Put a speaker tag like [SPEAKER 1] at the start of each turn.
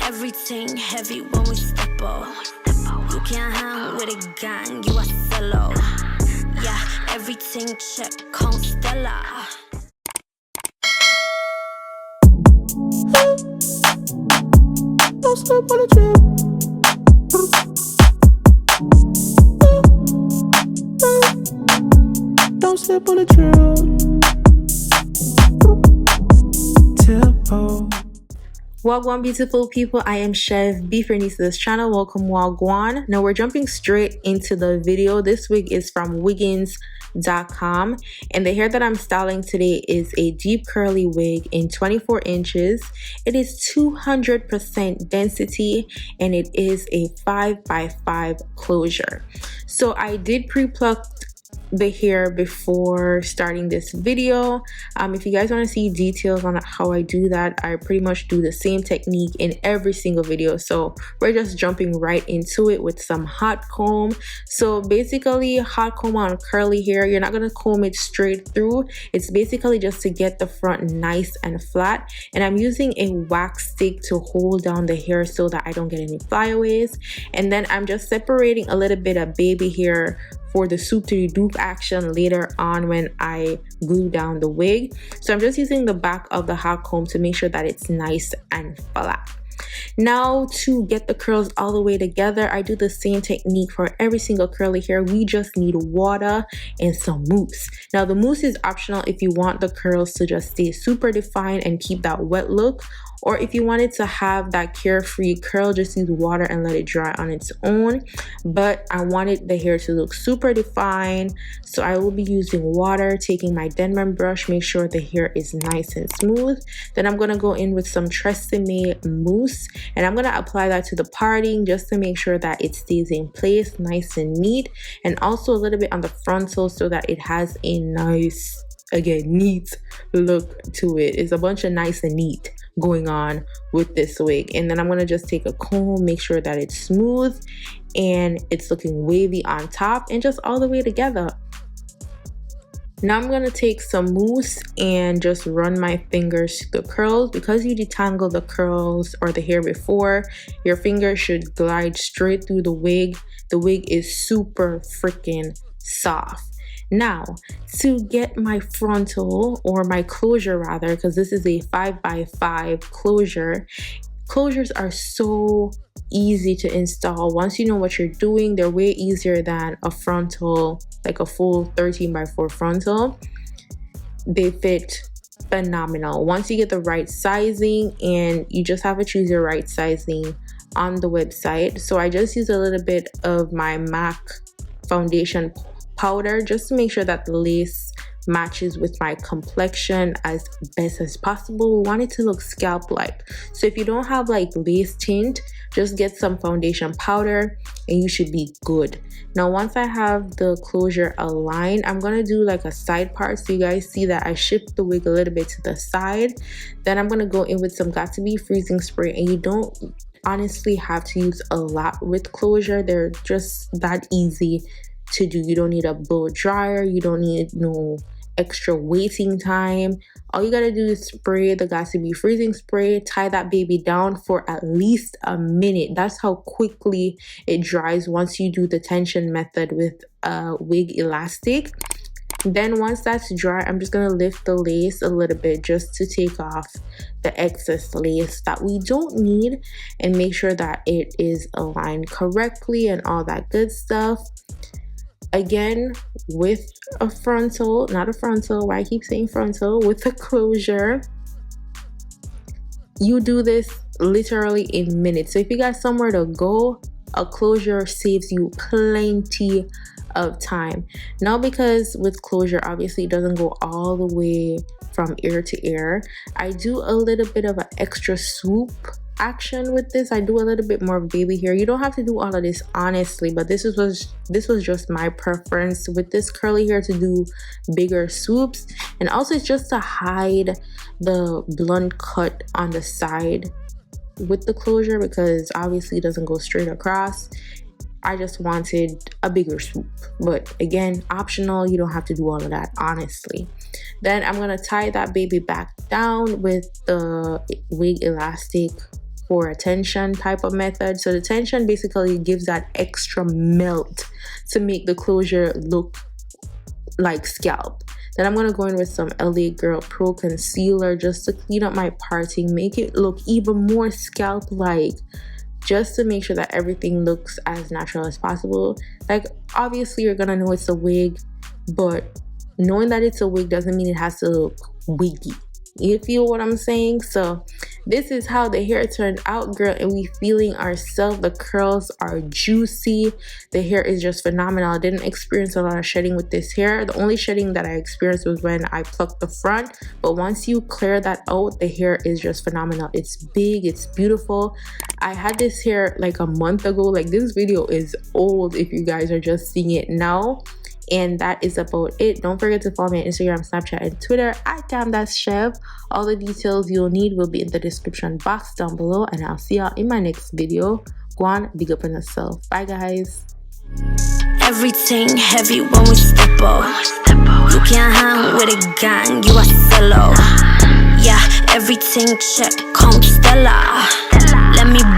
[SPEAKER 1] Everything heavy when we step up. You can't hang with a gang, you a solo. Yeah, everything check, Constella.
[SPEAKER 2] Don't slip on the trip. Don't slip on the trip. Tippo.
[SPEAKER 3] Wagwan beautiful people, I am Chev. Be for new to this channel, welcome Wagwan. Now we're jumping straight into the video. This wig is from Wiggins.com, and the hair that I'm styling today is a deep curly wig in 24 inches. It is 200% density and it is a 5x5 closure. So I did pre-pluck the hair before starting this video. If you guys want to see details on how I do that, I pretty much do the same technique in every single video. So we're just jumping right into it with some hot comb. So basically, hot comb on curly hair, you're not going to comb it straight through. It's basically just to get the front nice and flat, and I'm using a wax stick to hold down the hair so that I don't get any flyaways. And then I'm just separating a little bit of baby hair for the soup to dupe action later on when I glue down the wig. So I'm just using the back of the hot comb to make sure that it's nice and flat. Now, to get the curls all the way together, I do the same technique for every single curly hair. We just need water and some mousse. Now, the mousse is optional if you want the curls to just stay super defined and keep that wet look, or if you wanted to have that carefree curl, just use water and let it dry on its own. But I wanted the hair to look super defined, so I will be using water, taking my Denman brush, make sure the hair is nice and smooth. Then I'm gonna go in with some Tresemme mousse, and I'm gonna apply that to the parting just to make sure that it stays in place nice and neat, and also a little bit on the frontal so that it has a nice, again, neat look to it. It's a bunch of nice and neat going on with this wig. And then I'm gonna just take a comb, make sure that it's smooth and it's looking wavy on top and just all the way together. Now I'm gonna take some mousse and just run my fingers through the curls. Because you detangle the curls or the hair before, your fingers should glide straight through the wig. The wig is super freaking soft. Now, to get my frontal, or my closure rather, because this is a 5x5 closure, closures are so easy to install. Once you know what you're doing, they're way easier than a frontal, like a full 13x4 frontal. They fit phenomenal once you get the right sizing, and you just have to choose your right sizing on the website. So I just use a little bit of my MAC foundation powder just to make sure that the lace matches with my complexion as best as possible. We want it to look scalp like, so if you don't have like lace tint, just get some foundation powder and you should be good. Now once I have the closure aligned, I'm gonna do like a side part so you guys see that I shift the wig a little bit to the side. Then I'm gonna go in with some Got To Be freezing spray, and you don't honestly have to use a lot with closure. They're just that easy to do. You don't need a blow dryer, you don't need no extra waiting time. All you gotta do is spray the Got To Be freezing spray, tie that baby down for at least a minute. That's how quickly it dries once you do the tension method with a wig elastic. Then once that's dry, I'm just gonna lift the lace a little bit just to take off the excess lace that we don't need and make sure that it is aligned correctly and all that good stuff. Again, with a frontal, not a frontal, why I keep saying frontal, with a closure, you do this literally in minutes. So if you got somewhere to go, a closure saves you plenty of time. Now, because with closure, obviously it doesn't go all the way from ear to ear, I do a little bit of an extra swoop action with this. I do a little bit more baby hair. You don't have to do all of this honestly, but this was just my preference with this curly hair to do bigger swoops. And also it's just to hide the blunt cut on the side with the closure, because obviously it doesn't go straight across. I just wanted a bigger swoop, but again, optional. You don't have to do all of that honestly. Then I'm gonna tie that baby back down with the wig elastic for a tension type of method. So the tension basically gives that extra melt to make the closure look like scalp. Then I'm going to go in with some LA Girl Pro Concealer just to clean up my parting, make it look even more scalp-like, just to make sure that everything looks as natural as possible. Like, obviously you're going to know it's a wig, but knowing that it's a wig doesn't mean it has to look wiggy. You feel what I'm saying? So this is how the hair turned out, girl, and we feeling ourselves. The curls are juicy. The hair is just phenomenal. I didn't experience a lot of shedding with this hair. The only shedding that I experienced was when I plucked the front, but once you clear that out, the hair is just phenomenal. It's big, it's beautiful. I had this hair like a month ago. Like, this video is old if you guys are just seeing it now. And that is about it. Don't forget to follow me on Instagram, Snapchat, and Twitter @that's Chev. All the details you'll need will be in the description box down below, and I'll see y'all in my next video. Go on, big up on yourself. Bye, guys.
[SPEAKER 1] Everything heavy when we step up. You can't hang with a gang, you a solo. Yeah, everything check, Constella. Let me